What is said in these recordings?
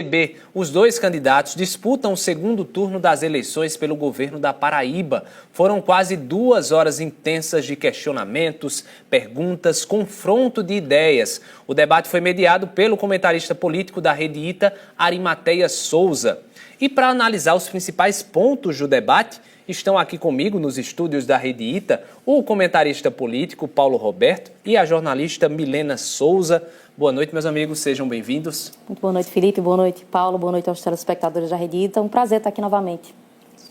PSDB. Os dois candidatos disputam o segundo turno das eleições pelo governo da Paraíba. Foram quase 2 horas intensas de questionamentos, perguntas, confronto de ideias. O debate foi mediado pelo comentarista político da Rede Ita, Arimateia Souza. E para analisar os principais pontos do debate, estão aqui comigo nos estúdios da Rede Ita o comentarista político Paulo Roberto e a jornalista Milena Souza. Boa noite, meus amigos, sejam bem-vindos. Muito boa noite, Felipe, boa noite, Paulo, boa noite aos telespectadores da Rede Ita. Um prazer estar aqui novamente.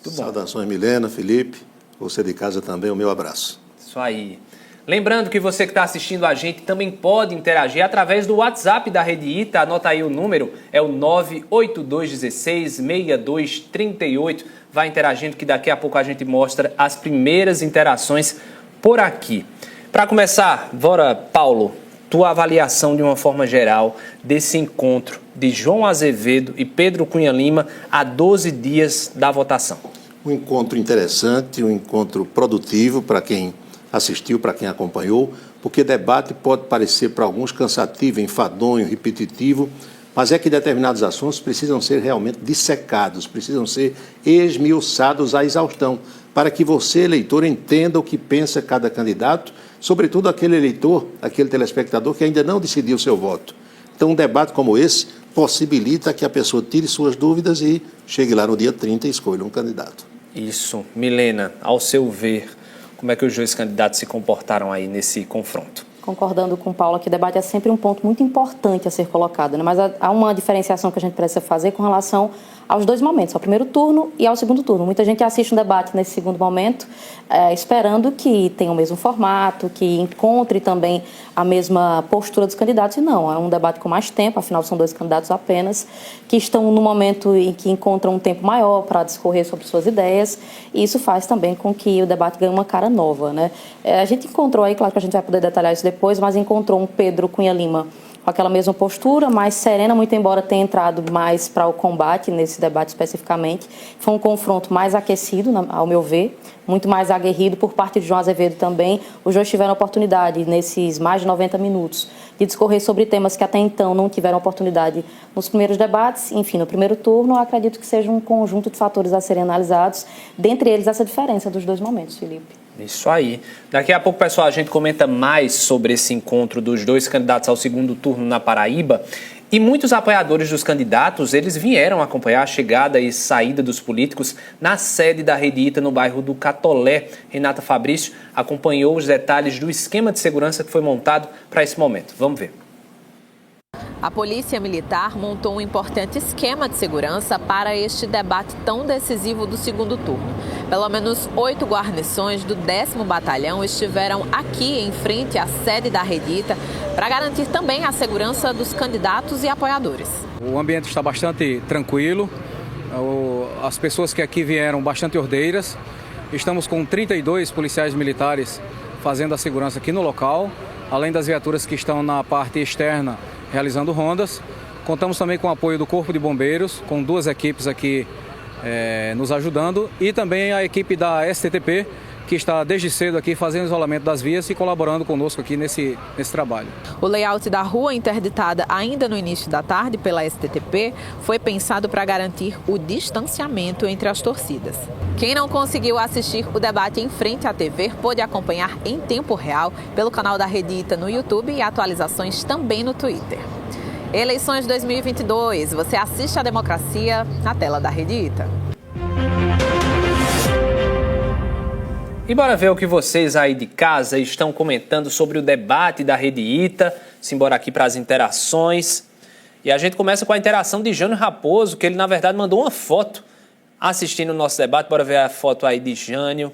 Saudações, Milena, Felipe, você de casa também, o meu abraço. Isso aí. Lembrando que você que está assistindo a gente também pode interagir através do WhatsApp da Rede Ita. Anota aí o número, é o 98216-6238. Vai interagindo que daqui a pouco a gente mostra as primeiras interações por aqui. Para começar, bora, Paulo, tua avaliação de uma forma geral desse encontro de João Azevedo e Pedro Cunha Lima a 12 dias da votação. Um encontro interessante, um encontro produtivo para quem assistiu, para quem acompanhou, porque debate pode parecer para alguns cansativo, enfadonho, repetitivo, mas é que determinados assuntos precisam ser realmente dissecados, precisam ser esmiuçados à exaustão, para que você, eleitor, entenda o que pensa cada candidato, sobretudo aquele eleitor, aquele telespectador que ainda não decidiu o seu voto. Então, um debate como esse possibilita que a pessoa tire suas dúvidas e chegue lá no dia 30 e escolha um candidato. Isso. Milena, ao seu ver, como é que os dois candidatos se comportaram aí nesse confronto? Concordando com o Paulo, que o debate é sempre um ponto muito importante a ser colocado, né? Mas há uma diferenciação que a gente precisa fazer com relação aos dois momentos, ao primeiro turno e ao segundo turno. Muita gente assiste um debate nesse segundo momento esperando que tenha o mesmo formato, que encontre também a mesma postura dos candidatos, e não, é um debate com mais tempo, afinal são dois candidatos apenas, que estão no momento em que encontram um tempo maior para discorrer sobre suas ideias, e isso faz também com que o debate ganhe uma cara nova, né? A gente encontrou aí, claro que a gente vai poder detalhar isso depois, mas encontrou um Pedro Cunha Lima com aquela mesma postura, mais serena, muito embora tenha entrado mais para o combate nesse debate especificamente. Foi um confronto mais aquecido, ao meu ver, muito mais aguerrido por parte de João Azevedo também. Os dois tiveram a oportunidade, nesses mais de 90 minutos, de discorrer sobre temas que até então não tiveram oportunidade nos primeiros debates. Enfim, no primeiro turno, acredito que seja um conjunto de fatores a serem analisados, dentre eles essa diferença dos dois momentos, Felipe. Isso aí. Daqui a pouco, pessoal, a gente comenta mais sobre esse encontro dos dois candidatos ao segundo turno na Paraíba. E muitos apoiadores dos candidatos, eles vieram acompanhar a chegada e saída dos políticos na sede da Rede Ita, no bairro do Catolé. Renata Fabrício acompanhou os detalhes do esquema de segurança que foi montado para esse momento. Vamos ver. A Polícia Militar montou um importante esquema de segurança para este debate tão decisivo do segundo turno. Pelo menos 8 guarnições do 10º Batalhão estiveram aqui em frente à sede da Rede Ita para garantir também a segurança dos candidatos e apoiadores. O ambiente está bastante tranquilo, as pessoas que aqui vieram bastante ordeiras. Estamos com 32 policiais militares fazendo a segurança aqui no local, além das viaturas que estão na parte externa realizando rondas. Contamos também com o apoio do Corpo de Bombeiros, com 2 equipes aqui nos ajudando, e também a equipe da STTP, que está desde cedo aqui fazendo isolamento das vias e colaborando conosco aqui nesse trabalho. O layout da rua, interditada ainda no início da tarde pela STTP, foi pensado para garantir o distanciamento entre as torcidas. Quem não conseguiu assistir o debate em frente à TV pôde acompanhar em tempo real pelo canal da Rede Ita no YouTube e atualizações também no Twitter. Eleições 2022, você assiste a democracia na tela da Rede Ita. E bora ver o que vocês aí de casa estão comentando sobre o debate da Rede Ita. Simbora aqui para as interações. E a gente começa com a interação de Jânio Raposo, que ele, na verdade, mandou uma foto assistindo o nosso debate. Bora ver a foto aí de Jânio,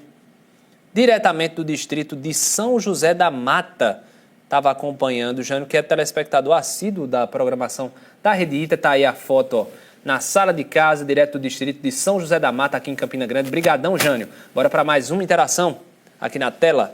diretamente do distrito de São José da Mata. Estava acompanhando o Jânio, que é telespectador assíduo da programação da Rede Ita. Está aí a foto, ó, na sala de casa, direto do distrito de São José da Mata, aqui em Campina Grande. Brigadão, Jânio. Bora para mais uma interação aqui na tela.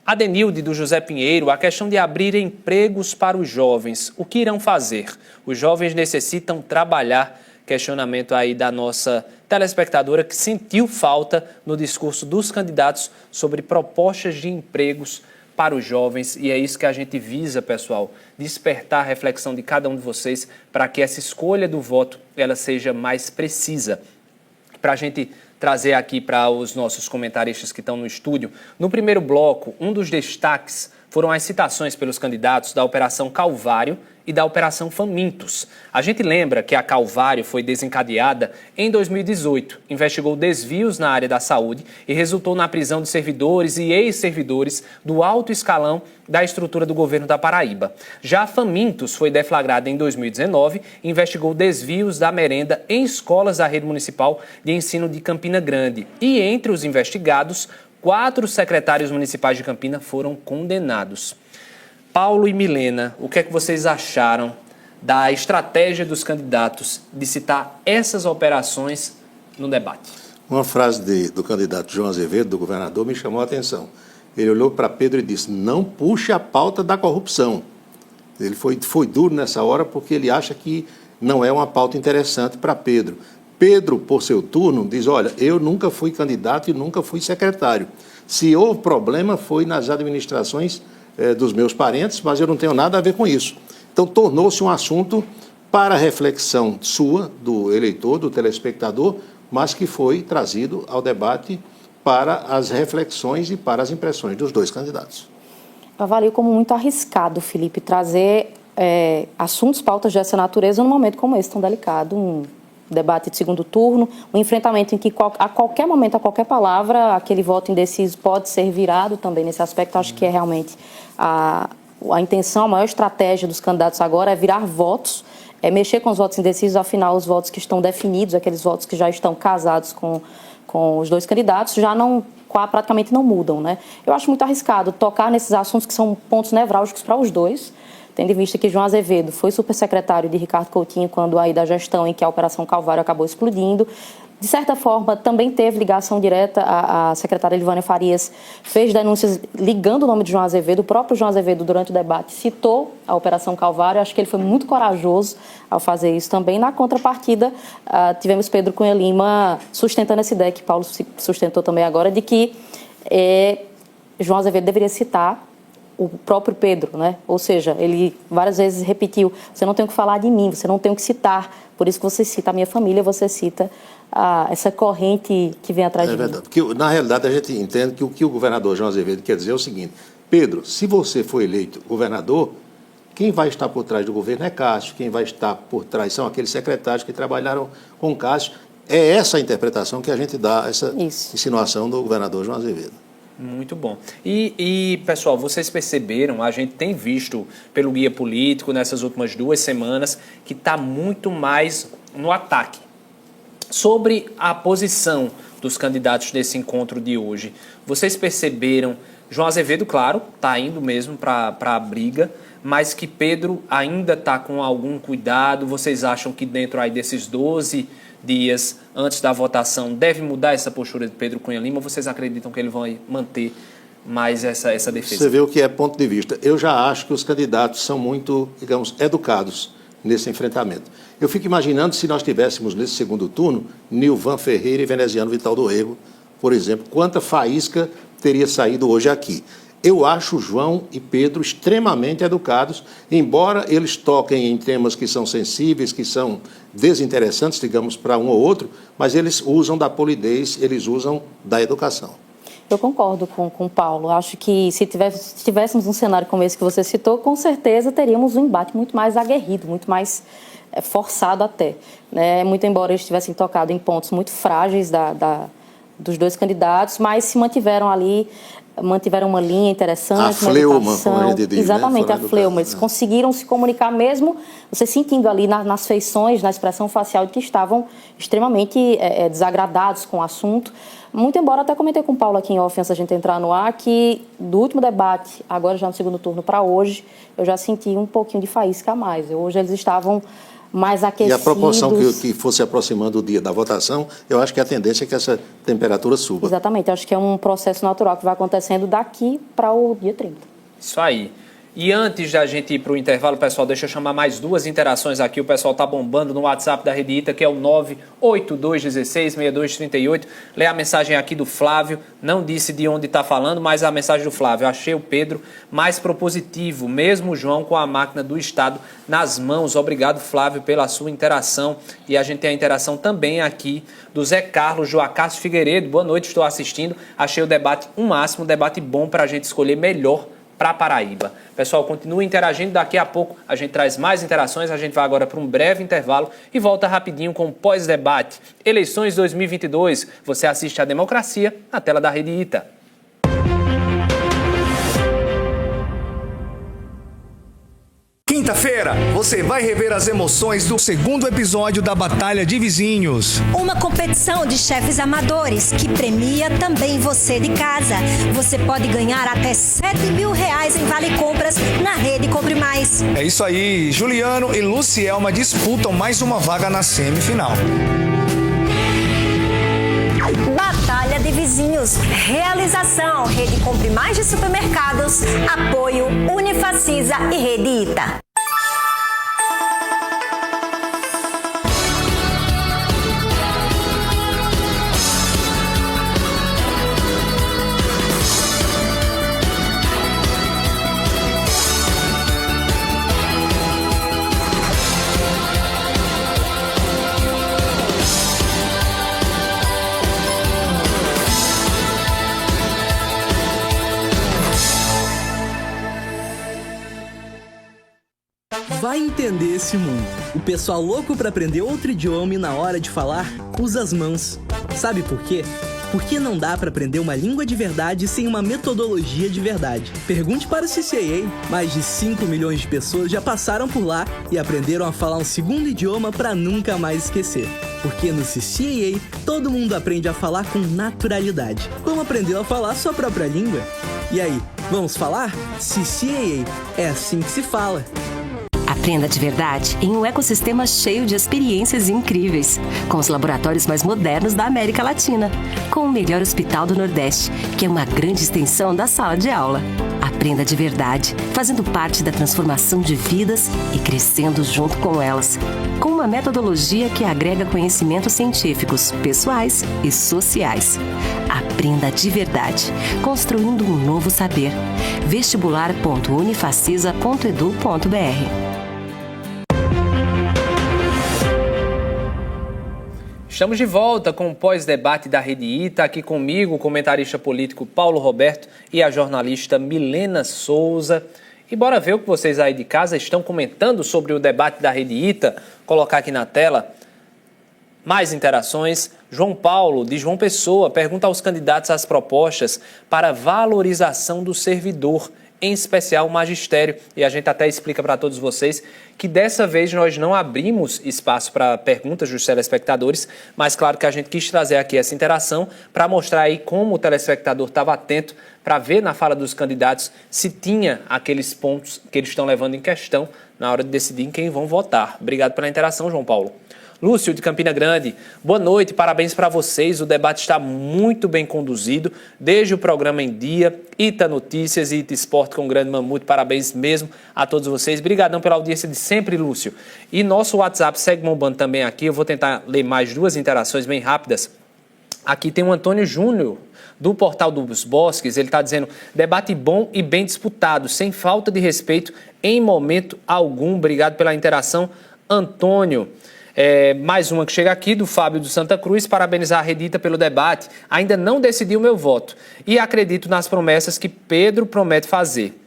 Adenilde, do José Pinheiro, a questão de abrir empregos para os jovens. O que irão fazer? Os jovens necessitam trabalhar. Questionamento aí da nossa telespectadora, que sentiu falta no discurso dos candidatos sobre propostas de empregos para os jovens, e é isso que a gente visa, pessoal, despertar a reflexão de cada um de vocês para que essa escolha do voto ela seja mais precisa. Para a gente trazer aqui para os nossos comentaristas que estão no estúdio, no primeiro bloco, um dos destaques foram as citações pelos candidatos da Operação Calvário e da Operação Famintos. A gente lembra que a Calvário foi desencadeada em 2018, investigou desvios na área da saúde e resultou na prisão de servidores e ex-servidores do alto escalão da estrutura do governo da Paraíba. Já a Famintos foi deflagrada em 2019 e investigou desvios da merenda em escolas da rede municipal de ensino de Campina Grande. E entre os investigados, 4 secretários municipais de Campina foram condenados. Paulo e Milena, o que é que vocês acharam da estratégia dos candidatos de citar essas operações no debate? Uma frase do candidato João Azevedo, do governador, me chamou a atenção. Ele olhou para Pedro e disse: não puxe a pauta da corrupção. Ele foi duro nessa hora porque ele acha que não é uma pauta interessante para Pedro. Pedro, por seu turno, diz: olha, eu nunca fui candidato e nunca fui secretário. Se houve problema, foi nas administrações dos meus parentes, mas eu não tenho nada a ver com isso. Então, tornou-se um assunto para reflexão sua, do eleitor, do telespectador, mas que foi trazido ao debate para as reflexões e para as impressões dos dois candidatos. Eu avalio como muito arriscado, Felipe, trazer assuntos, pautas dessa natureza num momento como esse, tão delicado, um debate de segundo turno, um enfrentamento em que a qualquer momento, a qualquer palavra, aquele voto indeciso pode ser virado também nesse aspecto. Acho que é realmente a intenção, a maior estratégia dos candidatos agora é virar votos, é mexer com os votos indecisos, afinal os votos que estão definidos, aqueles votos que já estão casados com os dois candidatos, já não, praticamente não mudam, né? Eu acho muito arriscado tocar nesses assuntos que são pontos nevrálgicos para os dois, tendo em vista que João Azevedo foi supersecretário de Ricardo Coutinho quando aí da gestão em que a Operação Calvário acabou explodindo. De certa forma, também teve ligação direta, a secretária Livânia Farias fez denúncias ligando o nome de João Azevedo. O próprio João Azevedo, durante o debate, citou a Operação Calvário. Acho que ele foi muito corajoso ao fazer isso também. Na contrapartida, tivemos Pedro Cunha Lima sustentando essa ideia que Paulo sustentou também agora, de que João Azevedo deveria citar o próprio Pedro, né? Ou seja, ele várias vezes repetiu: você não tem o que falar de mim, você não tem o que citar, por isso que você cita a minha família, você cita essa corrente que vem atrás de mim. É verdade, porque na realidade a gente entende que o que o governador João Azevedo quer dizer é o seguinte: Pedro, se você for eleito governador, quem vai estar por trás do governo é Cássio, quem vai estar por trás são aqueles secretários que trabalharam com Cássio. É essa a interpretação que a gente dá, essa insinuação do governador João Azevedo. Muito bom. E, pessoal, vocês perceberam, a gente tem visto pelo Guia Político nessas últimas 2 semanas que está muito mais no ataque. Sobre a posição dos candidatos nesse encontro de hoje, vocês perceberam, João Azevedo, claro, está indo mesmo para a briga, mas que Pedro ainda está com algum cuidado? Vocês acham que dentro aí desses 12 dias antes da votação deve mudar essa postura de Pedro Cunha Lima, ou vocês acreditam que ele vai manter mais essa defesa? Você vê o que é ponto de vista. Eu já acho que os candidatos são muito, digamos, educados nesse enfrentamento. Eu fico imaginando se nós tivéssemos nesse segundo turno Nilvan Ferreira e Veneziano Vital do Rego, por exemplo, quanta faísca teria saído hoje aqui. Eu acho João e Pedro extremamente educados, embora eles toquem em temas que são sensíveis, que são desinteressantes, digamos, para um ou outro, mas eles usam da polidez, eles usam da educação. Eu concordo com o Paulo. Acho que se tivéssemos um cenário como esse que você citou, com certeza teríamos um embate muito mais aguerrido, muito mais forçado até, né? Muito embora eles tivessem tocado em pontos muito frágeis dos dois candidatos, mas se mantiveram uma linha interessante, a fleuma, como a gente diz, exatamente, né? A fleuma. Eles conseguiram se comunicar mesmo, você sentindo ali nas feições, na expressão facial, de que estavam extremamente desagradados com o assunto. Muito embora, até comentei com o Paulo aqui em off, antes da gente entrar no ar, que do último debate, agora já no segundo turno para hoje, eu já senti um pouquinho de faísca a mais. Hoje eles estavam mais aquecidos. E a proporção que fosse aproximando o dia da votação, eu acho que a tendência é que essa temperatura suba. Exatamente, acho que é um processo natural que vai acontecendo daqui para o dia 30. Isso aí. E antes da gente ir para o intervalo, pessoal, deixa eu chamar mais duas interações aqui. O pessoal tá bombando no WhatsApp da Rede Ita, que é o 982166238. Lê a mensagem aqui do Flávio. Não disse de onde está falando, mas a mensagem do Flávio. Achei o Pedro mais propositivo, mesmo o João com a máquina do Estado nas mãos. Obrigado, Flávio, pela sua interação. E a gente tem a interação também aqui do Zé Carlos Joacássio Figueiredo. Boa noite, estou assistindo. Achei o debate um máximo, um debate bom para a gente escolher melhor para Paraíba. Pessoal, continue interagindo. Daqui a pouco a gente traz mais interações. A gente vai agora para um breve intervalo e volta rapidinho com o pós-debate. Eleições 2022. Você assiste a Democracia na tela da Rede Ita. Quinta-feira, você vai rever as emoções do segundo episódio da Batalha de Vizinhos. Uma competição de chefes amadores que premia também você de casa. Você pode ganhar até R$7.000 em vale-compras na Rede Compre Mais. É isso aí, Juliano e Lucielma disputam mais uma vaga na semifinal. Batalha de Vizinhos. Realização: Rede Compre Mais de Supermercados. Apoio Unifacisa e Rede Ita. Vai entender esse mundo. O pessoal louco pra aprender outro idioma e na hora de falar, usa as mãos. Sabe por quê? Porque não dá pra aprender uma língua de verdade sem uma metodologia de verdade. Pergunte para o CCAA. Mais de 5 milhões de pessoas já passaram por lá e aprenderam a falar um segundo idioma pra nunca mais esquecer. Porque no CCAA, todo mundo aprende a falar com naturalidade. Como aprendeu a falar sua própria língua? E aí, vamos falar? CCAA, é assim que se fala. Aprenda de verdade em um ecossistema cheio de experiências incríveis, com os laboratórios mais modernos da América Latina, com o melhor hospital do Nordeste, que é uma grande extensão da sala de aula. Aprenda de verdade, fazendo parte da transformação de vidas e crescendo junto com elas, com uma metodologia que agrega conhecimentos científicos, pessoais e sociais. Aprenda de verdade, construindo um novo saber. vestibular.unifacisa.edu.br. Estamos de volta com o pós-debate da Rede Ita, aqui comigo o comentarista político Paulo Roberto e a jornalista Milena Souza. E bora ver o que vocês aí de casa estão comentando sobre o debate da Rede Ita. Colocar aqui na tela mais interações. João Paulo, de João Pessoa, pergunta aos candidatos as propostas para valorização do servidor, em especial o magistério. E a gente até explica para todos vocês que dessa vez nós não abrimos espaço para perguntas dos telespectadores, mas claro que a gente quis trazer aqui essa interação para mostrar aí como o telespectador estava atento para ver na fala dos candidatos se tinha aqueles pontos que eles estão levando em questão na hora de decidir em quem vão votar. Obrigado pela interação, João Paulo. Lúcio, de Campina Grande, boa noite, parabéns para vocês, o debate está muito bem conduzido, desde o programa em dia, Ita Notícias e Ita Esporte com o Grande Mamute, parabéns mesmo a todos vocês, brigadão pela audiência de sempre, Lúcio. E nosso WhatsApp segue bombando também aqui, eu vou tentar ler mais duas interações bem rápidas. Aqui tem o Antônio Júnior, do Portal dos Bosques, ele está dizendo, debate bom e bem disputado, sem falta de respeito em momento algum, obrigado pela interação, Antônio. Mais uma que chega aqui, do Fábio do Santa Cruz, parabenizar a Rede Ita pelo debate. Ainda não decidi o meu voto e acredito nas promessas que Pedro promete fazer.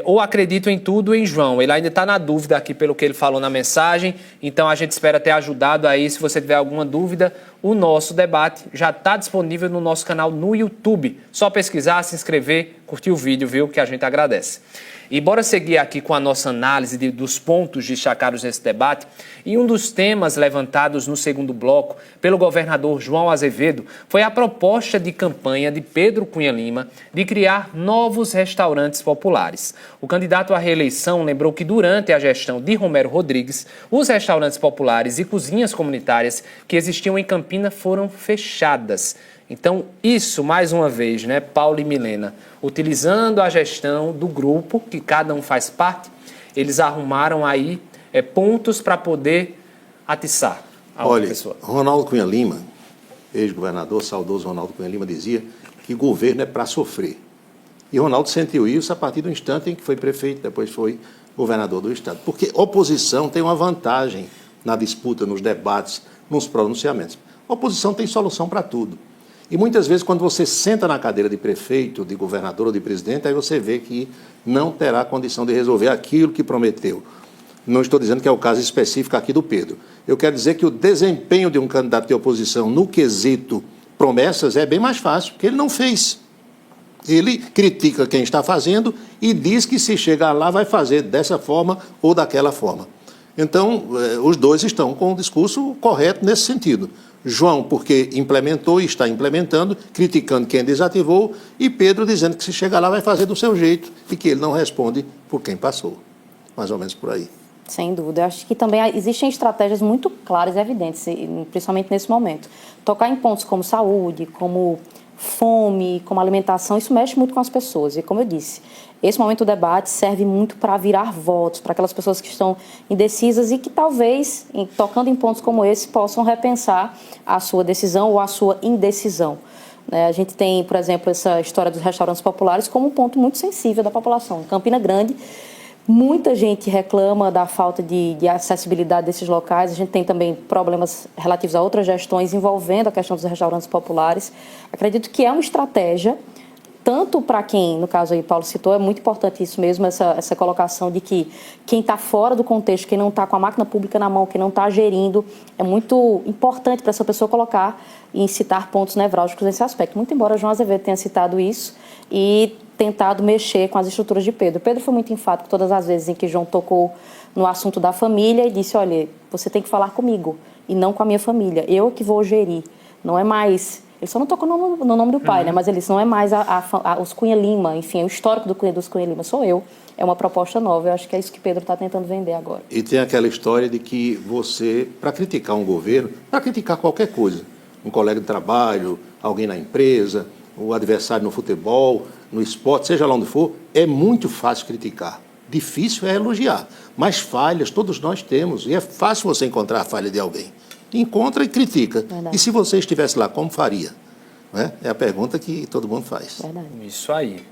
Ou acredito em tudo em João. Ele ainda está na dúvida aqui pelo que ele falou na mensagem, então a gente espera ter ajudado aí. Se você tiver alguma dúvida, o nosso debate já está disponível no nosso canal no YouTube. Só pesquisar, se inscrever, curtir o vídeo, viu? Que a gente agradece. E bora seguir aqui com a nossa análise dos pontos destacados nesse debate. E um dos temas levantados no segundo bloco pelo governador João Azevedo foi a proposta de campanha de Pedro Cunha Lima de criar novos restaurantes populares. O candidato à reeleição lembrou que durante a gestão de Romero Rodrigues, os restaurantes populares e cozinhas comunitárias que existiam em Campina foram fechadas. Então, isso, mais uma vez, né, Paulo e Milena, utilizando a gestão do grupo, que cada um faz parte, eles arrumaram aí pontos para poder atiçar a outra pessoa. Ronaldo Cunha Lima, ex-governador, saudoso Ronaldo Cunha Lima, dizia que governo é para sofrer. E Ronaldo sentiu isso a partir do instante em que foi prefeito, depois foi governador do Estado. Porque oposição tem uma vantagem na disputa, nos debates, nos pronunciamentos. A oposição tem solução para tudo. E muitas vezes, quando você senta na cadeira de prefeito, de governador ou de presidente, aí você vê que não terá condição de resolver aquilo que prometeu. Não estou dizendo que é o caso específico aqui do Pedro. Eu quero dizer que o desempenho de um candidato de oposição no quesito promessas é bem mais fácil, porque ele não fez. Ele critica quem está fazendo e diz que se chegar lá vai fazer dessa forma ou daquela forma. Então, os dois estão com o discurso correto nesse sentido. João, porque implementou e está implementando, criticando quem desativou, e Pedro dizendo que se chegar lá vai fazer do seu jeito e que ele não responde por quem passou. Mais ou menos por aí. Sem dúvida. Eu acho que também existem estratégias muito claras e evidentes, principalmente nesse momento. Tocar em pontos como saúde, como fome, como alimentação, isso mexe muito com as pessoas. E como eu disse, esse momento do debate serve muito para virar votos, para aquelas pessoas que estão indecisas e que talvez, tocando em pontos como esse, possam repensar a sua decisão ou a sua indecisão. A gente tem, por exemplo, essa história dos restaurantes populares como um ponto muito sensível da população. Em Campina Grande, muita gente reclama da falta de acessibilidade desses locais. A gente tem também problemas relativos a outras gestões envolvendo a questão dos restaurantes populares. Acredito que é uma estratégia, tanto para quem, no caso aí Paulo citou, é muito importante isso mesmo, essa colocação de que quem está fora do contexto, quem não está com a máquina pública na mão, quem não está gerindo, é muito importante para essa pessoa colocar e citar pontos nevrálgicos nesse aspecto. Muito embora João Azevedo tenha citado isso e tentado mexer com as estruturas de Pedro. Pedro foi muito enfático todas as vezes em que João tocou no assunto da família e disse, olha, você tem que falar comigo e não com a minha família. Eu que vou gerir. Não é mais... Ele só não tocou no nome do pai, né? Mas ele disse, não é mais os Cunha Lima, enfim, o histórico dos Cunha Lima sou eu. É uma proposta nova. Eu acho que é isso que Pedro está tentando vender agora. E tem aquela história de que você, para criticar um governo, para criticar qualquer coisa, um colega de trabalho, alguém na empresa, o adversário no futebol, no esporte, seja lá onde for, é muito fácil criticar. Difícil é elogiar. Mas falhas todos nós temos. E é fácil você encontrar a falha de alguém. Encontra e critica. Verdade. E se você estivesse lá, como faria? Né? É a pergunta que todo mundo faz. Verdade. Isso aí.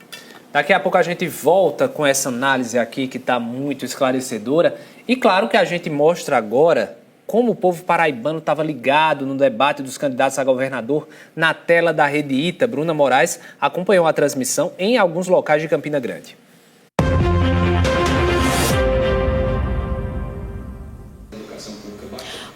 Daqui a pouco a gente volta com essa análise aqui que está muito esclarecedora. E claro que a gente mostra agora como o povo paraibano estava ligado no debate dos candidatos a governador na tela da Rede Ita. Bruna Moraes acompanhou a transmissão em alguns locais de Campina Grande.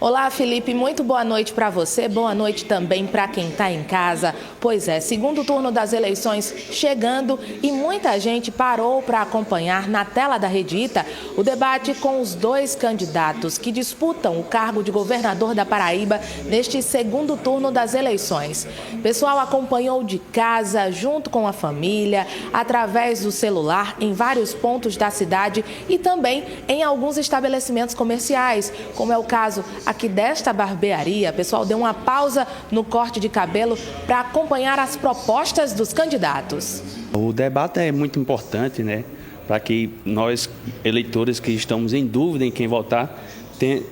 Olá, Felipe, muito boa noite para você, boa noite também para quem está em casa. Pois é, segundo turno das eleições chegando e muita gente parou para acompanhar na tela da Rede Ita o debate com os dois candidatos que disputam o cargo de governador da Paraíba neste segundo turno das eleições. O pessoal acompanhou de casa, junto com a família, através do celular, em vários pontos da cidade e também em alguns estabelecimentos comerciais, como é o caso aqui desta barbearia. O pessoal deu uma pausa no corte de cabelo para acompanhar as propostas dos candidatos. O debate é muito importante, né? Para que nós, eleitores que estamos em dúvida em quem votar,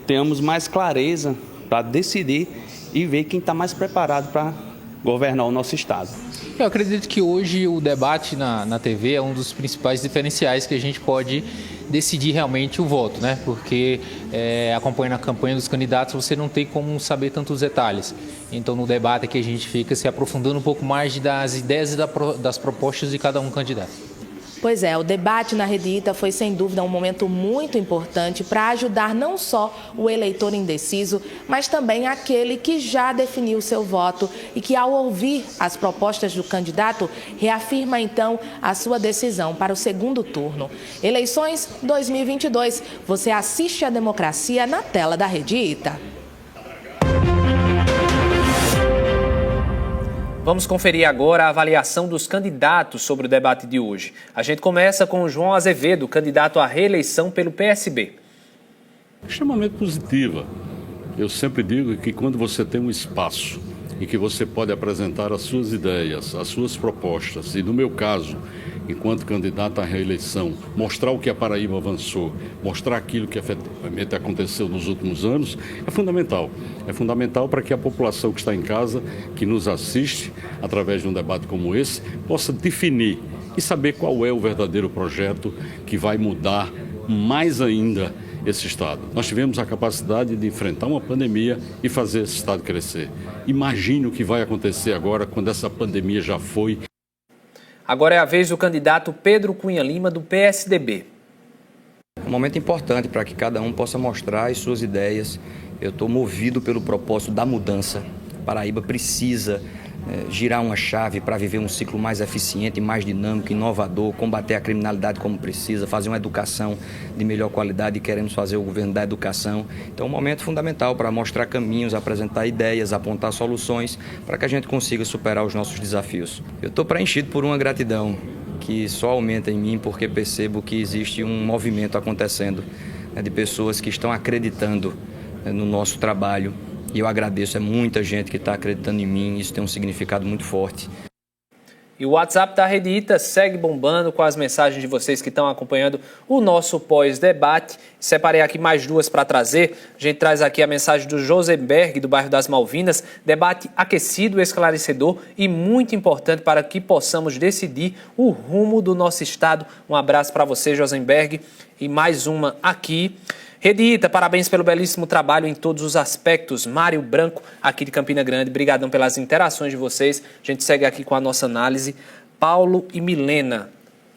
tenhamos mais clareza para decidir e ver quem está mais preparado para governar o nosso estado. Eu acredito que hoje o debate na TV é um dos principais diferenciais que a gente pode decidir realmente o voto, né? Porque acompanhando a campanha dos candidatos você não tem como saber tantos detalhes. Então no debate aqui a gente fica se aprofundando um pouco mais das ideias e das propostas de cada um candidato. Pois é, o debate na Rede Ita foi sem dúvida um momento muito importante para ajudar não só o eleitor indeciso, mas também aquele que já definiu seu voto e que, ao ouvir as propostas do candidato, reafirma então a sua decisão para o segundo turno. Eleições 2022, você assiste a democracia na tela da Rede Ita. Vamos conferir agora a avaliação dos candidatos sobre o debate de hoje. A gente começa com o João Azevedo, candidato à reeleição pelo PSB. Extremamente positiva. Eu sempre digo que quando você tem um espaço em que você pode apresentar as suas ideias, as suas propostas e, no meu caso, enquanto candidato à reeleição, mostrar o que a Paraíba avançou, mostrar aquilo que efetivamente aconteceu nos últimos anos, é fundamental. É fundamental para que a população que está em casa, que nos assiste, através de um debate como esse, possa definir e saber qual é o verdadeiro projeto que vai mudar mais ainda esse Estado. Nós tivemos a capacidade de enfrentar uma pandemia e fazer esse Estado crescer. Imagine o que vai acontecer agora quando essa pandemia já foi. Agora é a vez do candidato Pedro Cunha Lima, do PSDB. É um momento importante para que cada um possa mostrar as suas ideias. Eu estou movido pelo propósito da mudança. A Paraíba precisa girar uma chave para viver um ciclo mais eficiente, mais dinâmico, inovador, combater a criminalidade como precisa, fazer uma educação de melhor qualidade e queremos fazer o governo da educação. Então é um momento fundamental para mostrar caminhos, apresentar ideias, apontar soluções para que a gente consiga superar os nossos desafios. Eu estou preenchido por uma gratidão que só aumenta em mim porque percebo que existe um movimento acontecendo de pessoas que estão acreditando no nosso trabalho. E eu agradeço, é muita gente que está acreditando em mim, isso tem um significado muito forte. E o WhatsApp da Rede Ita segue bombando com as mensagens de vocês que estão acompanhando o nosso pós-debate. Separei aqui mais duas para trazer. A gente traz aqui a mensagem do Josenberg, do bairro das Malvinas. Debate aquecido, esclarecedor e muito importante para que possamos decidir o rumo do nosso Estado. Um abraço para você, Josenberg. E mais uma aqui. Rede Ita, parabéns pelo belíssimo trabalho em todos os aspectos. Mário Branco, aqui de Campina Grande, brigadão pelas interações de vocês. A gente segue aqui com a nossa análise. Paulo e Milena,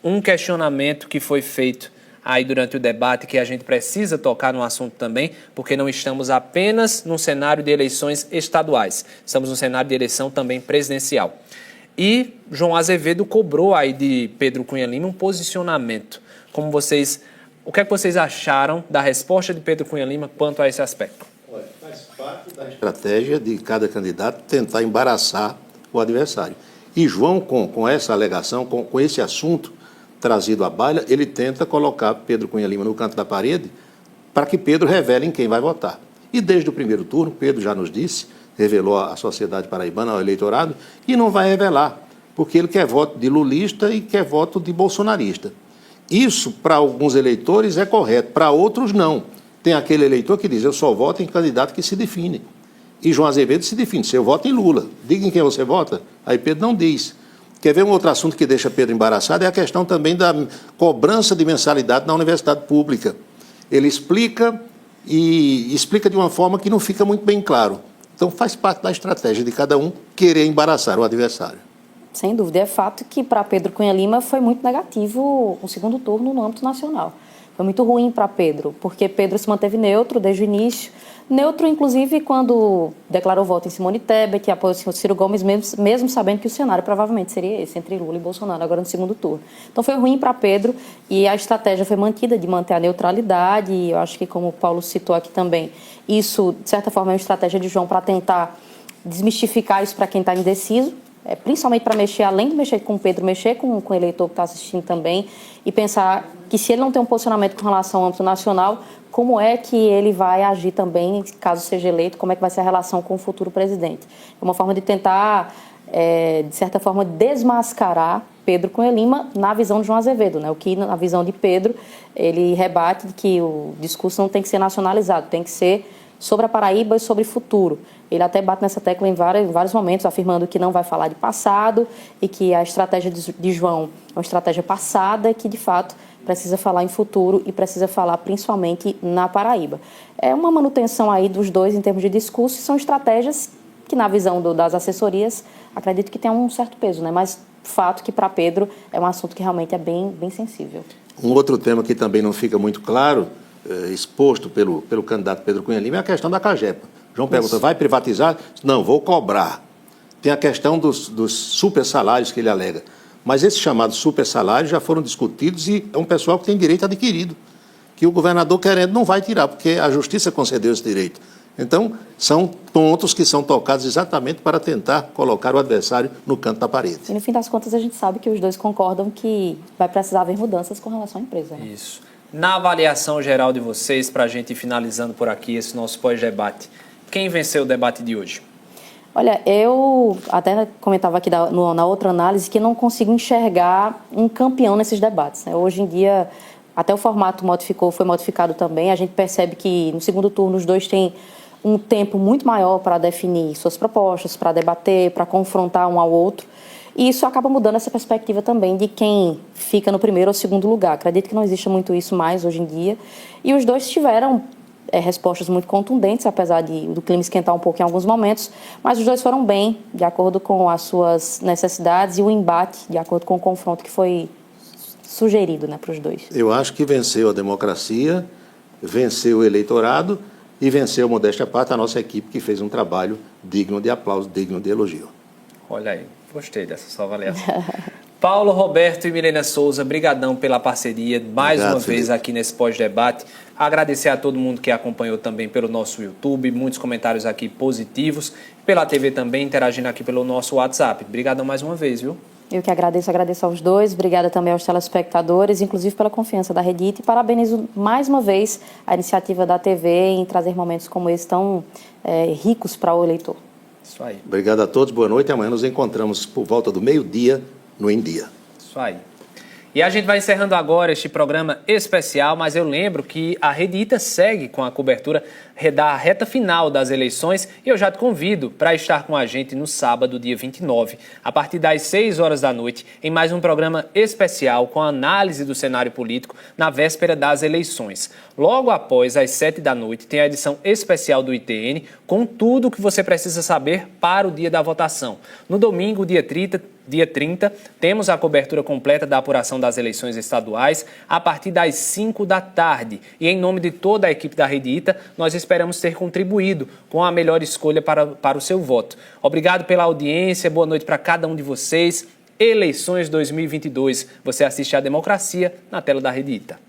um questionamento que foi feito aí durante o debate, que a gente precisa tocar no assunto também, porque não estamos apenas num cenário de eleições estaduais, estamos num cenário de eleição também presidencial. E João Azevedo cobrou aí de Pedro Cunha Lima um posicionamento. O que é que vocês acharam da resposta de Pedro Cunha Lima quanto a esse aspecto? Faz parte da estratégia de cada candidato tentar embaraçar o adversário. E João, com essa alegação, com esse assunto trazido à baila, ele tenta colocar Pedro Cunha Lima no canto da parede para que Pedro revele em quem vai votar. E desde o primeiro turno, Pedro já nos disse, revelou à sociedade paraibana, ao eleitorado, e não vai revelar, porque ele quer voto de lulista e quer voto de bolsonarista. Isso, para alguns eleitores, é correto, para outros, não. Tem aquele eleitor que diz, eu só voto em candidato que se define. E João Azevedo se define, eu voto em Lula. Diga em quem você vota. Aí Pedro não diz. Quer ver um outro assunto que deixa Pedro embaraçado? É a questão também da cobrança de mensalidade na universidade pública. Ele explica e explica de uma forma que não fica muito bem claro. Então faz parte da estratégia de cada um querer embaraçar o adversário. Sem dúvida, é fato que para Pedro Cunha Lima foi muito negativo o segundo turno no âmbito nacional. Foi muito ruim para Pedro, porque Pedro se manteve neutro desde o início. Neutro, inclusive, quando declarou voto em Simone Tebet, que apoiou o Ciro Gomes, mesmo sabendo que o cenário provavelmente seria esse, entre Lula e Bolsonaro, agora no segundo turno. Então foi ruim para Pedro e a estratégia foi mantida de manter a neutralidade. E eu acho que, como o Paulo citou aqui também, isso, de certa forma, é uma estratégia de João para tentar desmistificar isso para quem está indeciso. Principalmente para mexer, além de mexer com o Pedro, mexer com o eleitor que está assistindo também e pensar que se ele não tem um posicionamento com relação ao âmbito nacional, como é que ele vai agir também, caso seja eleito, como é que vai ser a relação com o futuro presidente. É uma forma de tentar, de certa forma, desmascarar Pedro Cunha Lima na visão de João Azevedo, né? O que, na visão de Pedro, ele rebate que o discurso não tem que ser nacionalizado, tem que ser sobre a Paraíba e sobre o futuro. Ele até bate nessa tecla em vários momentos, afirmando que não vai falar de passado e que a estratégia de João é uma estratégia passada e que, de fato, precisa falar em futuro e precisa falar principalmente na Paraíba. É uma manutenção aí dos dois em termos de discurso e são estratégias que, na visão das assessorias, acredito que tem um certo peso, né? Mas fato que, para Pedro, é um assunto que realmente é bem sensível. Um outro tema que também não fica muito claro, exposto pelo candidato Pedro Cunha Lima, é a questão da Cagepa. João pergunta, vai privatizar? Não, vou cobrar. Tem a questão dos super salários que ele alega. Mas esses chamados super salários já foram discutidos e é um pessoal que tem direito adquirido, que o governador querendo não vai tirar, porque a justiça concedeu esse direito. Então, são pontos que são tocados exatamente para tentar colocar o adversário no canto da parede. E, no fim das contas, a gente sabe que os dois concordam que vai precisar haver mudanças com relação à empresa. Né? Isso. Na avaliação geral de vocês, para a gente ir finalizando por aqui esse nosso pós-debate, quem venceu o debate de hoje? Olha, eu até comentava aqui na outra análise que não consigo enxergar um campeão nesses debates, né? Hoje em dia, até o formato foi modificado também. A gente percebe que no segundo turno os dois têm um tempo muito maior para definir suas propostas, para debater, para confrontar um ao outro. E isso acaba mudando essa perspectiva também de quem fica no primeiro ou segundo lugar. Acredito que não existe muito isso mais hoje em dia. E os dois tiveram respostas muito contundentes, apesar do clima esquentar um pouco em alguns momentos, mas os dois foram bem, de acordo com as suas necessidades e o embate, de acordo com o confronto que foi sugerido, né, para os dois. Eu acho que venceu a democracia, venceu o eleitorado e venceu, modéstia à parte, a nossa equipe, que fez um trabalho digno de aplauso, digno de elogio. Olha aí, gostei dessa sua avaliação. Paulo, Roberto e Milena Souza, brigadão pela parceria, uma vez aqui nesse pós-debate. Agradecer a todo mundo que acompanhou também pelo nosso YouTube, muitos comentários aqui positivos, pela TV também, interagindo aqui pelo nosso WhatsApp. Brigadão mais uma vez, viu? Eu que agradeço aos dois, obrigada também aos telespectadores, inclusive pela confiança da Redita, e parabenizo mais uma vez a iniciativa da TV em trazer momentos como esse tão ricos para o eleitor. Isso aí. Obrigado a todos, boa noite. Amanhã nos encontramos por volta do meio-dia no Em Dia. Isso aí. E a gente vai encerrando agora este programa especial, mas eu lembro que a Redita segue com a cobertura da reta final das eleições e eu já te convido para estar com a gente no sábado, dia 29, a partir das 6 horas da noite, em mais um programa especial com a análise do cenário político na véspera das eleições. Logo após, às 7 da noite, tem a edição especial do ITN com tudo o que você precisa saber para o dia da votação. No domingo, dia 30, temos a cobertura completa da apuração das eleições estaduais a partir das 5 da tarde. E em nome de toda a equipe da Redita, nós esperamos ter contribuído com a melhor escolha para o seu voto. Obrigado pela audiência, boa noite para cada um de vocês. Eleições 2022, você assiste à Democracia na tela da Redita.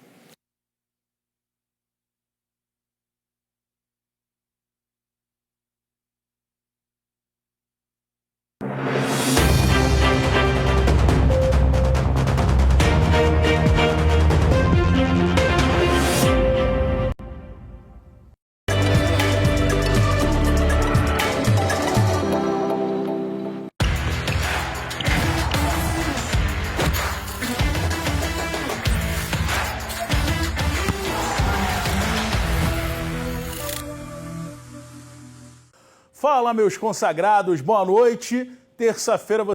Fala, meus consagrados, boa noite. Terça-feira